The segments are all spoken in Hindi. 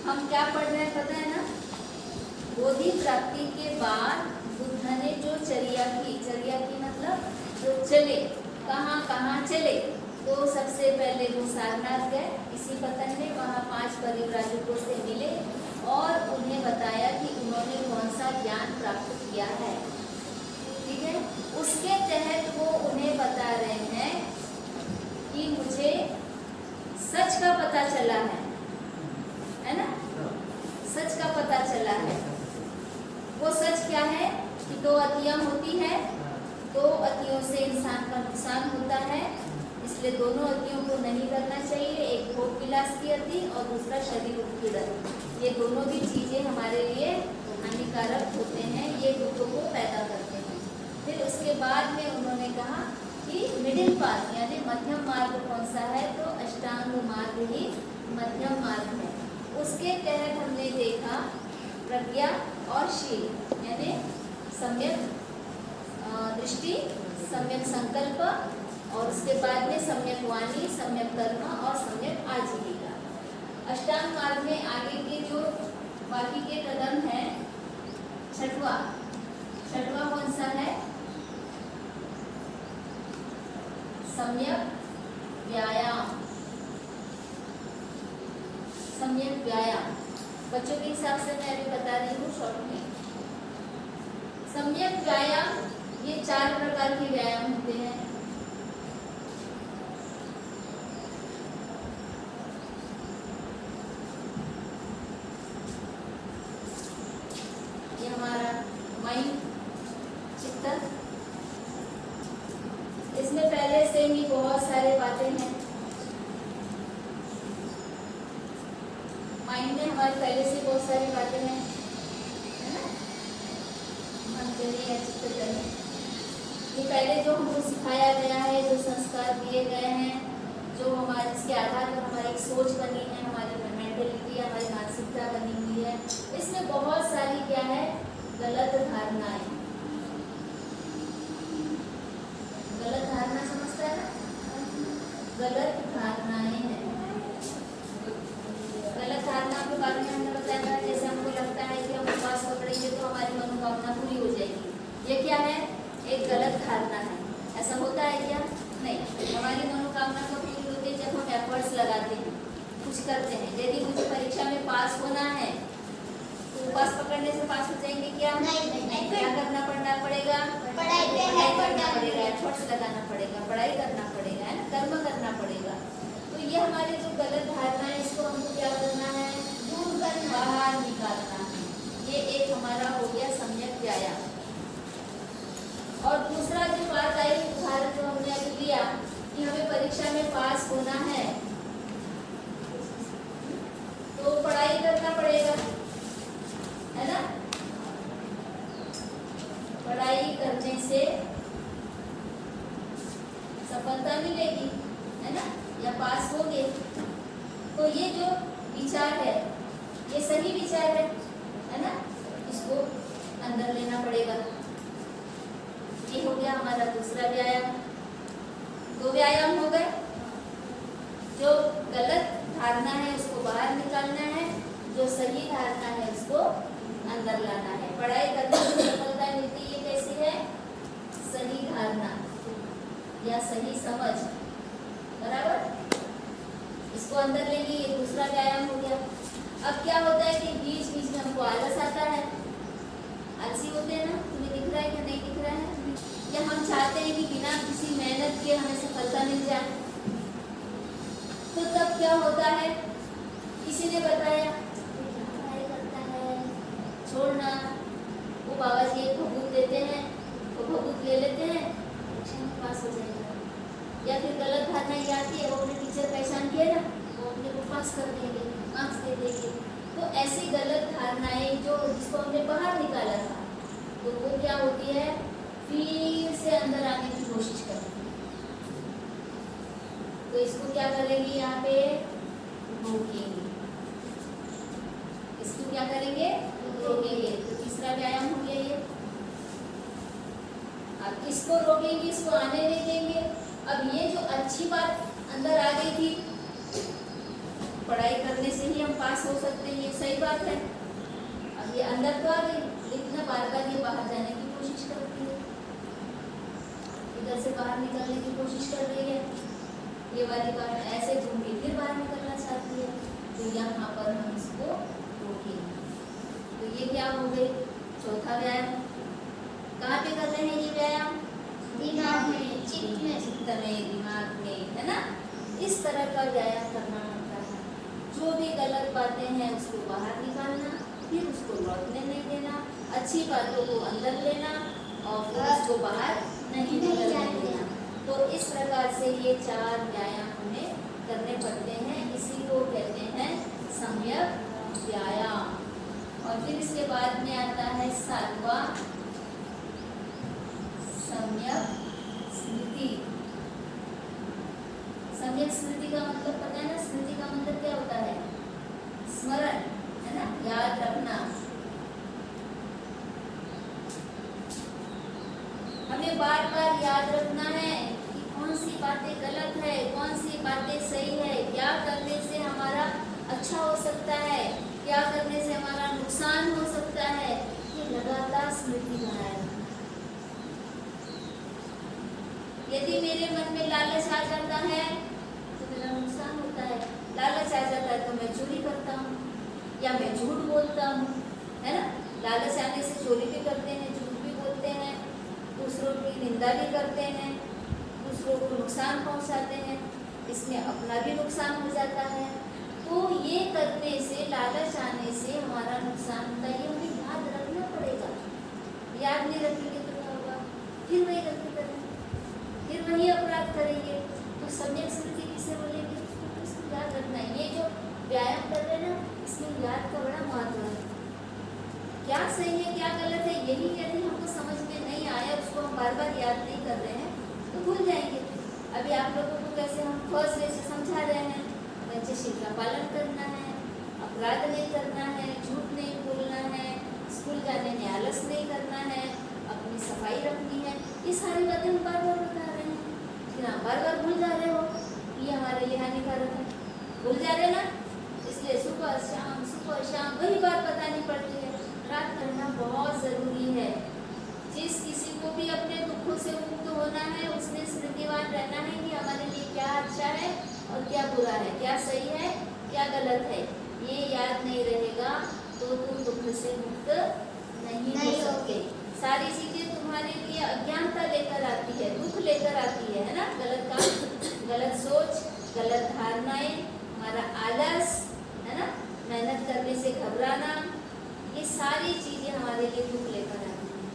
हम क्या पढ़ रहे हैं पता है ना? बोधि प्राप्ति के बाद बुद्ध ने जो चर्या की मतलब जो चले, कहाँ कहाँ चले। तो सबसे पहले वो सारनाथ गए इसी पतन में, वहाँ 5 परिव्राजकों से मिले और उन्हें बताया कि उन्होंने कौन सा ज्ञान प्राप्त किया है। ठीक है, उसके तहत वो उन्हें बता रहे हैं कि मुझे सच का पता चला है ना? सच का पता चला है। वो सच क्या है कि 2 अतियां होती है, 2 अतियों से इंसान का नुकसान होता है, इसलिए दोनों अतियों को नहीं करना चाहिए। एक भोग विलास की अति और दूसरा शरीर उत्पीड़न। ये दोनों भी चीजें हमारे लिए हानिकारक होते हैं, ये दुखों को पैदा करते हैं। फिर उसके बाद में उन्होंने कहा कि मिडिल पाथ यानी मध्यम मार्ग कौन सा है, तो अष्टांग मार्ग ही मध्यम मार्ग है। उसके तहत हमने देखा प्रज्ञा और शील यानी सम्यक दृष्टि, सम्यक संकल्प और उसके बाद में सम्यक वाणी, सम्यक कर्म और सम्यक आजीविका। अष्टांग मार्ग में आगे के जो बाकी के कदम हैं, छठवां कौन सा है? सम्यक व्यायाम। सम्यक व्यायाम बच्चों के हिसाब से मैं अभी बता रही हूँ शॉर्ट में। सम्यक व्यायाम ये 4 प्रकार के व्यायाम होते हैं। ये हमारा माइंड, चित्त, इसमें पहले से ही बहुत सारे बातें हैं। माइंड में हमारे पहले से बहुत सारी बातें हैं, है ना? मन करिए या चित्त करिए, ये पहले जो हमको सिखाया गया है, जो संस्कार दिए गए हैं, जो हमारे इसके आधार पर हमारी एक सोच बनी है, हमारी मेंटेलिटी, हमारी मानसिकता बनी हुई है, इसमें बहुत सारी क्या है? गलत धारणाएं। गलत धारणा समझता है ना? गलत धारणाएं हैं। गलत धारणा के बारे में हमने बताया था, जैसे हमको लगता है कि हम उपवास पकड़ेंगे तो हमारी मनोकामना पूरी हो जाएगी। ये क्या है? एक गलत धारणा है। ऐसा होता है क्या? नहीं। हमारी मनोकामना कब पूरी होती है? जब हम एफर्ट्स लगाते हैं, कुछ करते हैं। यदि मुझे परीक्षा में पास होना है तो उपवास पकड़ने से पास हो जाएंगे क्या? नहीं। क्या करना पड़ेगा? पढ़ाई करना पड़ेगा, एफर्ट्स लगाना पड़ेगा, पढ़ाई करना पड़ेगा, है ना? कर्म करना पड़ेगा। तो ये हमारे जो गलत धारणा है, इसको हमको क्या करना है? दूर करना, बाहर निकालना है। ये एक हमारा हो गया सम्यक व्यायाम। और दूसरा जो बात आई, उदाहरण जो हमने अभी लिया कि हमें परीक्षा में पास होना है तो पढ़ाई करना पड़ेगा, है ना? पढ़ाई करने से सफलता मिलेगी, है ना? या पास होंगे। तो ये जो विचार है, ये सही विचार है ना? इसको अंदर लेना पड़ेगा। ये हो गया हमारा दूसरा व्यायाम। 2 व्यायाम हो गए। जो गलत धारणा है उसको बाहर निकालना है, जो सही धारणा है उसको अंदर लाना है। पढ़ाई करने से सफलता मिलती है, कैसी है? सही धारणा या सही समझ, बराबर? इसको अंदर लेंगे, ये दूसरा व्यायाम हो गया। अब क्या होता है कि बीच बीच में हमको आलस आता है। आलसी होते हैं ना? तुम्हें दिख रहा है कि नहीं दिख रहा है? या हम चाहते हैं कि बिना किसी मेहनत के हमें सफलता मिल जाए, तो तब क्या होता है? किसी ने बताया पढ़ाई करता है, छोड़ना। वो बाबा जी एक भभूत देते हैं, वो भभूत ले लेते हैं, परीक्षा में पास हो जाएगा। या फिर गलत धारणा ये आती है, वो अपने टीचर पहचान किए ना, वो अपने को पास कर देंगे, मार्क्स दे देंगे। तो ऐसी गलत धारणाएं जो जिसको हमने बाहर निकाला था, तो वो क्या होती है? फिर से अंदर आने की कोशिश करती है। तो इसको क्या करेंगे? यहाँ पे रोकेंगे। इसको क्या करेंगे? रोकेंगे। तो तीसरा व्यायाम हो गया ये। अब इसको रोकेंगे, इसको आने नहीं देंगे। अब ये जो अच्छी बात अंदर आ गई थी, पढ़ाई करने से ही हम पास हो सकते हैं, ये सही बात है। अब ये अंदर तो आ गई, लेकिन बार बार ये बाहर जाने की कोशिश करती है, इधर से बाहर निकलने की कोशिश कर रही है, ये वाली बात ऐसे घूम के फिर बाहर निकलना चाहती है। तो यहाँ पर हम इसको रोकेंगे। तो ये क्या हो गई, चौथा व्यायाम। कहाँ पे कर रहे हैं ये व्यायाम? दिमाग में, चित्त में, चित्त में, दिमाग में, है ना। इस तरह का व्यायाम करना होता है। जो भी गलत बातें हैं उसको बाहर निकालना, फिर उसको लौटने नहीं देना, अच्छी बातों को अंदर लेना और फिर उसको बाहर नहीं निकलने देना। तो इस प्रकार से ये 4 व्यायाम हमें करने पड़ते हैं। इसी को कहते हैं सम्यक व्यायाम। और फिर इसके बाद में आता है 7वां सम्यक स्मृति। सम्यक स्मृति का मतलब पता है ना? स्मृति का मतलब क्या होता है? स्मरण, है ना, याद रखना। हमें बार बार याद रखना है कि कौन सी बातें गलत है, कौन सी बातें सही है, क्या करने से हमारा अच्छा हो सकता है, क्या करने से हमारा नुकसान हो सकता है। ये लगातार स्मृति बनाए रखना। यदि मेरे मन में लालच आ जाता है तो मेरा नुकसान होता है। लालच आ जाता है तो मैं चोरी करता हूँ या मैं झूठ बोलता हूँ, है ना। लालच आने से चोरी भी करते हैं, झूठ भी बोलते हैं, दूसरों की निंदा भी करते हैं, दूसरों को नुकसान पहुंचाते हैं, इसमें अपना भी नुकसान हो जाता है। तो ये करने से, लालच आने से हमारा नुकसान होता है, ये हमें याद रखना पड़ेगा। याद नहीं रखेंगे तो क्या होगा? फिर वही गलती करेंगे, फिर वही अपराध करेंगे। तो सम्यक स्मृति किसे बोलेंगे? तो इसको याद रखना है। ये जो व्यायाम कर रहे हैं ना, इसमें याद का बड़ा महत्व है। क्या सही है, क्या गलत है, यही यदि हमको समझ में नहीं आया, उसको हम बार बार याद नहीं कर रहे हैं तो भूल जाएंगे। अभी आप लोगों को कैसे हम फर्स्ट डे से समझा रहे हैं, पंचशील का पालन करना है, अपराध नहीं करना है, झूठ नहीं बोलना है, स्कूल जाने में आलस नहीं करना है, अपनी सफाई रखनी है। ये सारी बातें हम बार बार बता रहे हैं, लेकिन आप बार बार भूल जा रहे हो। ये हमारे लिए हानिकारक है, भूल जा रहे ना। इसलिए सुबह शाम वही बात बतानी पड़ती है। याद करना बहुत ज़रूरी है। जिस किसी को भी अपने दुखों से मुक्त होना है, उसने स्मृतिवान रहना है कि हमारे लिए क्या अच्छा है और क्या बुरा है, क्या सही है, क्या गलत है। ये याद नहीं रहेगा तो तुम दुख से मुक्त नहीं हो सकते। सारी चीजें तुम्हारे लिए अज्ञानता लेकर आती है, दुख लेकर आती है ना। गलत काम, गलत सोच, गलत धारणाएं, हमारा आलस, है ना, मेहनत करने से घबराना, ये सारी चीजें हमारे लिए दुख लेकर आती हैं।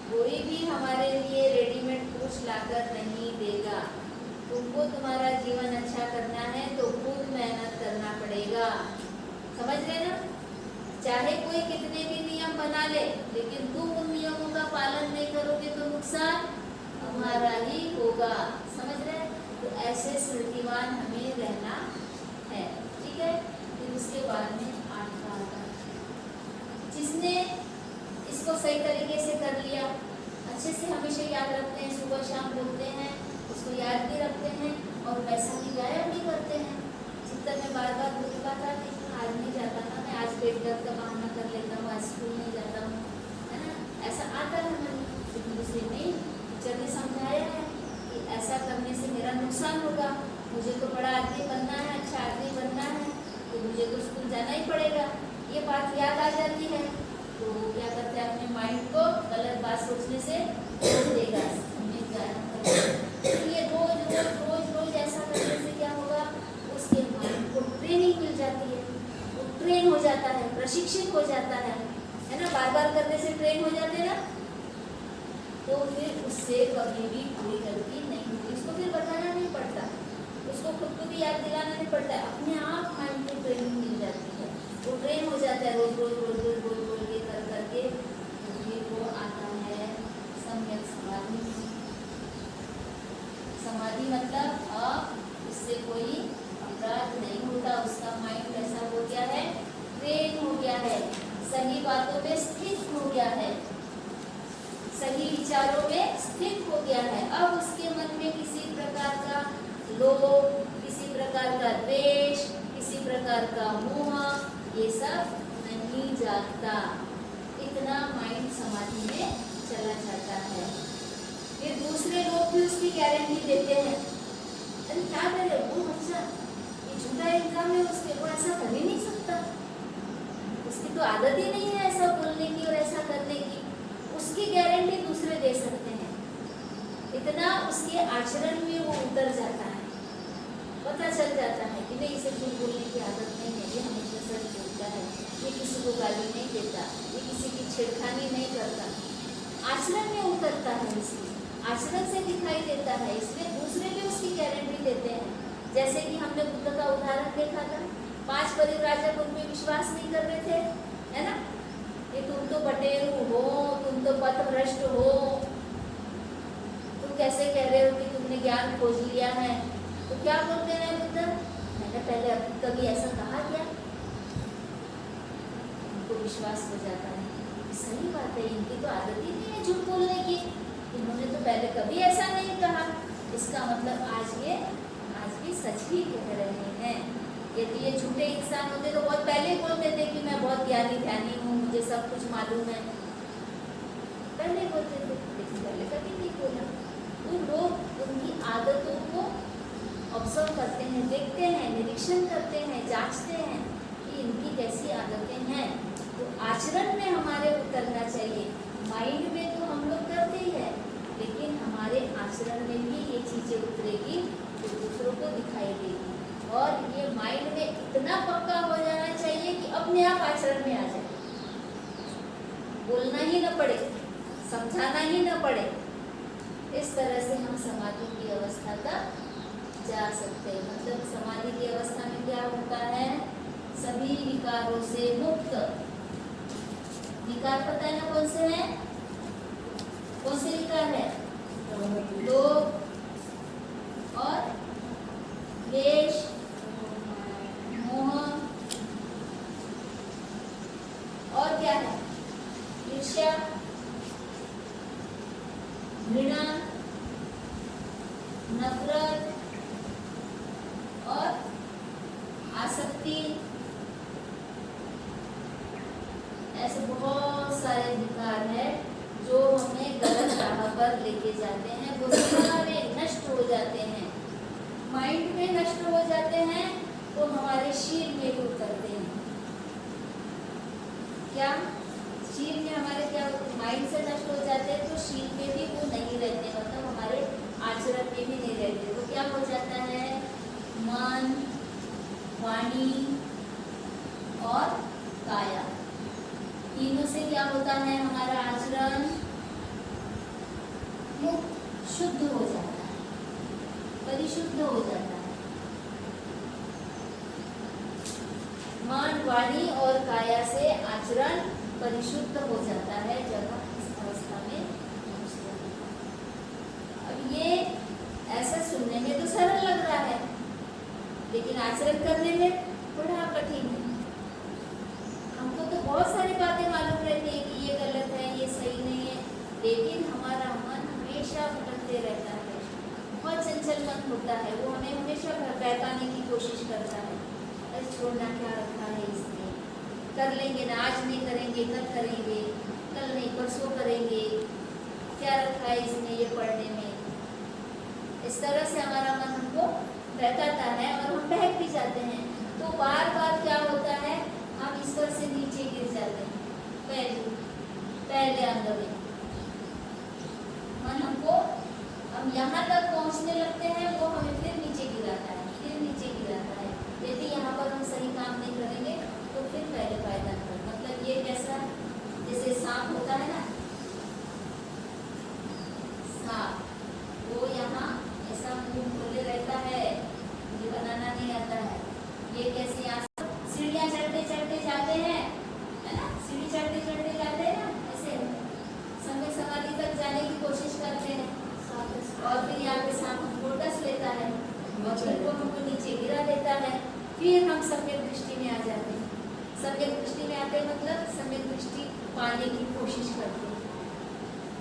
कोई भी हमारे लिए रेडीमेड कुछ लाकर नहीं देगा। तुमको तुम्हारा जीवन अच्छा करना है तो खुद मेहनत करना पड़ेगा, समझ रहे ना। चाहे कोई कितने भी नियम बना ले, लेकिन तुम उन नियमों का पालन नहीं करोगे तो नुकसान हमारा ही होगा, समझ रहे। तो ऐसे स्मृतिवान हमें रहना है, ठीक है। फिर उसके बाद में 8वां आता है। जिसने इसको सही तरीके से कर लिया, अच्छे से हमेशा याद रखते हैं, सुबह शाम बोलते हैं, उसको याद भी रखते हैं और वैसा भी व्यायाम भी करते हैं। चित्त में बार बार बुरी बात आती है, आज नहीं जाता ना, मैं आज पेट दर्द का बहाना कर लेता हूँ, आज स्कूल नहीं जाता हूँ, है ना, ऐसा आता है मन। लेकिन उसे नहीं, टीचर ने समझाया है कि ऐसा करने से मेरा नुकसान होगा, मुझे तो बड़ा आदमी बनना है, अच्छा आदमी बनना है, तो मुझे तो स्कूल जाना ही पड़ेगा। ये बात याद आ जाती है तो क्या करते हैं, अपने माइंड को गलत बात सोचने से रोक देगा। तो ये रोज ऐसा करने से क्या होगा, उसके माइंड को ट्रेनिंग मिल जाती है, वो ट्रेन हो जाता है, प्रशिक्षित हो जाता है ना। बार बार करने से ट्रेन हो जाते हैं ना, तो फिर उससे कभी भी कोई गलती नहीं होती। उसको फिर बताना नहीं पड़ता, उसको खुद को भी याद दिलाना नहीं पड़ता है, अपने आप माइंड को ट्रेनिंग मिल जाती है, वो ट्रेन हो जाता है रोज रोज रोज रोज बोल बोल के कर करके। फिर वो आता है सम्यक समाधि। समाधि मतलब अब उससे कोई अपराध नहीं होता, उसका माइंड कैसा हो गया है, ट्रेन हो गया है, सही बातों में स्थित हो गया है, सही विचारों में स्थित हो गया है। अब उसके मन में किसी प्रकार का लोभ, किसी प्रकार का द्वेष, किसी प्रकार का मोह, ये सब नहीं जागता, इतना माइंड समाधि में चला जाता है। फिर दूसरे लोग भी उसकी गारंटी देते हैं, अरे क्या करे वो बच्चा, ये झूठा एग्जाम है उसके, वो ऐसा कर ही नहीं सकता, उसकी तो आदत ही नहीं है ऐसा बोलने की और ऐसा करने की। उसकी गारंटी दूसरे दे सकते हैं, इतना उसके आचरण में वो उतर जाता है, पता चल जाता है कि नहीं इसे झूठ बोलने की आदत नहीं है, ये हमेशा सच बोलता है, ये किसी को गाली नहीं देता, ये किसी की छेड़खानी नहीं करता। आचरण में उतरता है, इसलिए आचरण से दिखाई देता है, इसलिए दूसरे भी उसकी गारंटी देते हैं। जैसे कि हमने बुद्ध का उदाहरण देखा था, 5 परिव्राजक उन पे विश्वास नहीं कर रहे थे, है ना, कि तुम तो बटेरू हो, तुम तो पथभ्रष्ट हो, तुम कैसे कह रहे हो कि तुमने ज्ञान खोज लिया है। तो क्या बोलते हैं बुद्ध, मैंने पहले कभी ऐसा कहा क्या? उनको विश्वास हो जाता है, सही बात है, इनकी तो आदत ही नहीं है झूठ बोलने की, इन्होंने तो पहले कभी ऐसा नहीं कहा, इसका मतलब आज भी सच ही कह रहे हैं। यदि ये झूठे इंसान होते तो बहुत पहले बोलते थे कि मैं बहुत ज्ञानी ध्यानी हूँ, मुझे सब कुछ मालूम है, पहले बोलते थे, लेकिन पहले कभी नहीं बोला। तो लोग उनकी आदतों को ऑब्जर्व करते हैं, देखते हैं, निरीक्षण करते हैं, जांचते हैं कि इनकी कैसी आदतें हैं। तो आचरण में हमारे उतरना चाहिए, माइंड में तो हम लोग करते ही है, लेकिन हमारे आचरण में भी ये चीज़ें उतरेगी तो दूसरों को दिखाई देगी। और ये माइंड में इतना पक्का हो जाना चाहिए कि अपने आप आचरण में आ जाए, बोलना ही न पड़े, समझाना ही न पड़े। इस तरह से हम समाधि की अवस्था तक जा सकते हैं। मतलब समाधि की अवस्था में क्या होता है, सभी विकारों से मुक्त। विकार पता है ना कौन से हैं? कौन से विकार है? लोभ और द्वेष, मोह, और क्या है? ईर्ष्या, घृणा, नफरत और आसक्ति, ऐसे बहुत सारे विकार हैं जो हमें गलत राह पर लेके जाते हैं। वो सारे नष्ट हो जाते हैं, माइंड में नष्ट हो जाते हैं तो हमारे शरीर में भी उतरते हैं। क्या शरीर में हमारे क्या माइंड से नष्ट हो जाते हैं तो शरीर में भी वो नहीं रहते, मतलब हमारे आचरण में भी नहीं रहते। तो क्या हो जाता है, मन, वाणी और काया, तीनों से क्या होता है, हमारा आचरण मुक्त शुद्ध हो जाता है, परिशुद्ध हो जाता है। मन, वाणी और काया से आचरण परिशुद्ध हो जाता है जब हम इस अवस्था में पहुंचते हैं। अब ये ऐसा सुनने में तो सरल लग रहा है, लेकिन आचरण करने में बड़ा कठिन है। हमको तो बहुत सारी बातें मालूम रहती है कि ये गलत है, ये सही नहीं है, लेकिन हमारा मन हमेशा भटकते रहता है, बहुत चंचल मन होता है, वो हमें हमेशा बहकाने की कोशिश करता है। अरे छोड़ना, क्या रखा है इसमें, कर लेंगे ना, आज नहीं करेंगे, कल करेंगे, कल नहीं परसों करेंगे, क्या रखा है इसमें ये पढ़ने में। इस तरह से हमारा मन हमको बहकाता है और हम बहक भी जाते हैं। तो बार बार क्या होता है, हम ईश्वर से नीचे गिर जाते हैं, पहले अंग में मन हमको, हम यहाँ तक पहुँचने लगते हैं, वो हमें फिर नीचे गिराता है, फिर नीचे गिराता है। यदि यहाँ पर हम सही काम नहीं करेंगे तो फिर पहले पायदान पर, मतलब ये कैसा, जैसे सांप होता है ना, सांप वो यहाँ ऐसा मुंह खोले रहता है, मुझे बनाना नहीं आता है, ये कैसे यहाँ सीढ़ियाँ चढ़ते चढ़ते जाते हैं, है ना, सीढ़ी चढ़ते चढ़ते जाते हैं ना, ऐसे समय समाधि तक जाने की कोशिश करते हैं, और फिर यहाँ पे सांप हमको डस लेता है और फिर वो हमको नीचे गिरा देता है। फिर हम सम्यक दृष्टि में आ जाते हैं। सम्यक दृष्टि में आते हैं मतलब सम्यक दृष्टि पाने की कोशिश करते हैं।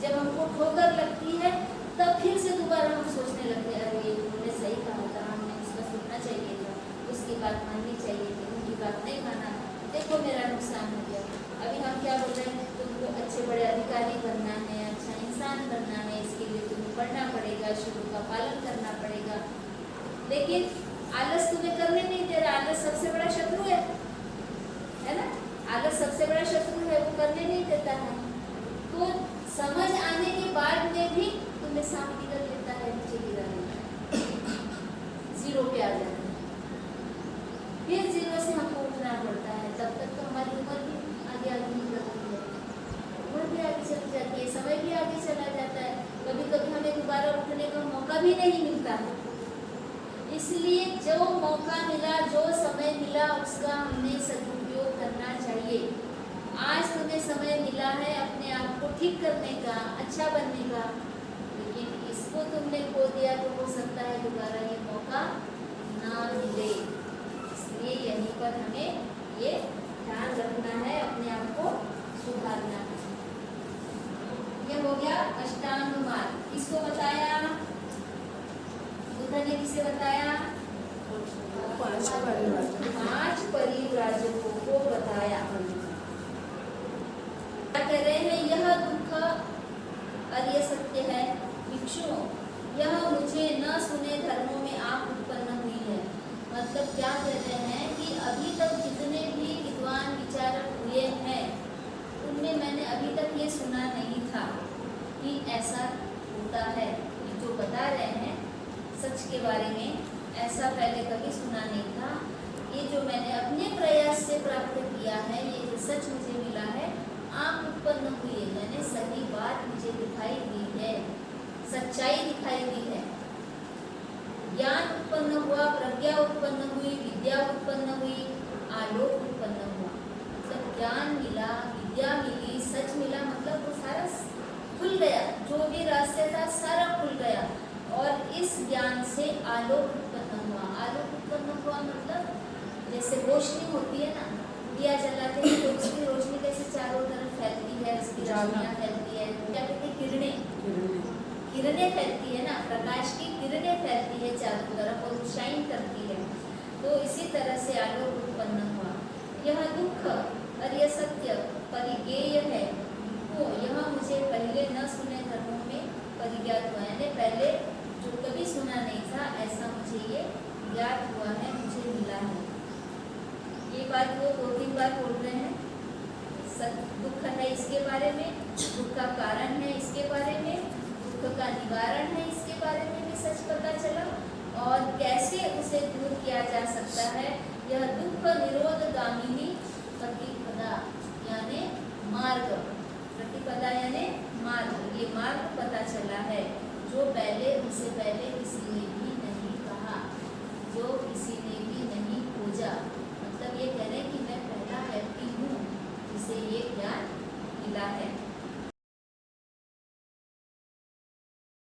जब हमको ठोकर लगती है तब फिर से दोबारा हम सोचने लगते हैं, अरे उन्होंने सही कहा था, हमने उसका सुनना चाहिए था, उसकी बात माननी चाहिए थी, उनकी बात नहीं माना, देखो मेरा नुकसान हो गया। अभी हम क्या बोल रहे हैं, तुमको अच्छे बड़े अधिकारी बनना है, अच्छा इंसान बनना है, इसके लिए तुम्हें पढ़ना पड़ेगा, शुरू का पालन करना पड़ेगा। लेकिन आलस तुम्हें करने नहीं दे रहा। आलस सबसे बड़ा शत्रु है ना। आलस सबसे बड़ा शत्रु है, वो करने नहीं देता है। तो समझ आने के बाद में भी तुम्हें सांप गिरा लेता है, नीचे गिरा लेता है, जीरो पे आ जाता है। फिर जीरो से हमको उठना पड़ता है। तब तक तो हमारी उम्र भी आगे आगे निकलती है, उम्र भी आगे चली जाती है, समय भी आगे चला जाता है। कभी कभी हमें दोबारा उठने का मौका भी नहीं मिलता है। इसलिए जो मौका मिला, जो समय मिला, उसका हमें सदुपयोग करना चाहिए। आज तुम्हें समय मिला है अपने आप को ठीक करने का, अच्छा बनने का, लेकिन इसको तुमने खो दिया तो हो सकता है दोबारा ये मौका ना मिले। इसलिए यहीं पर हमें ये ध्यान रखना है, अपने आप को सुधारना है। ये हो गया अष्टांग मार्ग। किसको बताया? बुद्ध ने किसे बताया? 5 परिव्राजकों को बताया। क्या कह रहे हैं? यह दुख अर्य सत्य है भिक्षुओं, यह मुझे न सुने धर्मों में आप उत्पन्न हुई है। मतलब क्या कह रहे हैं कि अभी तक जितने भी विद्वान विचारक हुए हैं, उनमें मैंने अभी तक ये सुना नहीं था कि ऐसा होता है। ये जो बता रहे हैं सच के बारे में, ऐसा पहले कभी सुना नहीं था। ये जो मैंने अपने प्रयास से प्राप्त किया है, ये जो सच मुझे मिला है, आप उत्पन्न हुई है, मैंने सही बात मुझे दिखाई दी है, सच्चाई दिखाई दी है। ज्ञान उत्पन्न हुआ, प्रज्ञा उत्पन्न हुई, विद्या उत्पन्न हुई, आलोक उत्पन्न हुआ। मतलब ज्ञान मिला, विद्या मिली, सच मिला, मतलब वो सारा खुल गया, जो भी रहस्य था सारा खुल गया। और इस ज्ञान से आलोक उत्पन्न हुआ। आलोक उत्पन्न हुआ मतलब जैसे रोशनी होती है ना, दिया जलाते हैं तो उसकी रोशनी कैसे चारों तरफ फैलती है, उसकी रोशनियाँ फैलती है, क्या कहते हैं, किरणें फैलती है ना, प्रकाश की किरणें फैलती है चारों तरफ और शाइन करती है। तो इसी तरह से आलोक उत्पन्न हुआ। यह दुख अर्य सत्य परिज्ञेय है, वो यह मुझे पहले न सुने धर्मों में परिज्ञात हुआ, यानी पहले जो कभी सुना नहीं था, ऐसा मुझे ये ज्ञात हुआ है, मुझे मिला है। ये बात वो 2-3 बार बोल रहे हैं। दुख है इसके बारे में, दुख का कारण है इसके बारे में, दुख का निवारण है इसके बारे में भी सच पता चला, और कैसे उसे दूर किया जा सकता है। यह दुख निरोधगामिनी प्रतिपदा यानी मार्ग, प्रतिपदा यानी मार्ग, ये मार्ग पता चला है जो पहले उसे पहले किसी ने भी नहीं कहा, जो किसी ने भी नहीं खोजा। मतलब ये कह रहे हैं कि मैं पहला व्यक्ति हूँ जिसे ये ज्ञान मिला है।